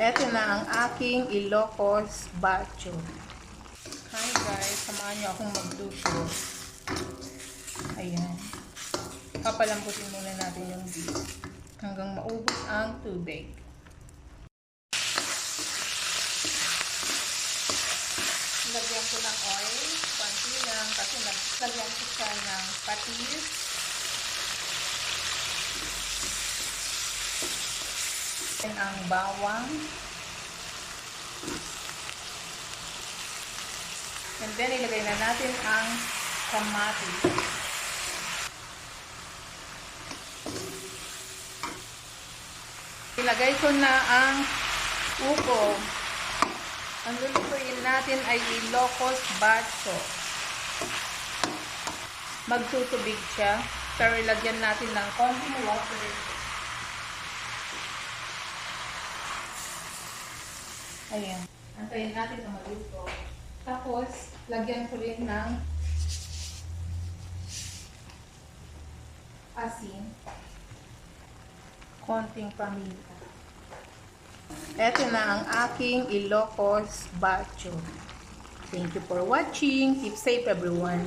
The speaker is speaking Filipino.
Eto na ang aking Ilocos Bacho. Hi guys, samahan niyo akong magluto. Ayan. Papalambutin muna natin yung beef hanggang maubos ang tubig. Lagyan ko ng oil, konti lang kasi lagyan ko siya ng patis. And ang bawang. And then ilagay na natin ang kamatis. Ilagay ko na ang upo. Ang lulutuin natin ay Ilocos Bacho. Magtutubig siya. Pero ilagyan natin ng konting water. Ayan. Antayin natin na maluto. Tapos, lagyan ko rin ng asin. Konting paminta. Ito na ang aking Ilocos Bacho. Thank you for watching. Keep safe everyone.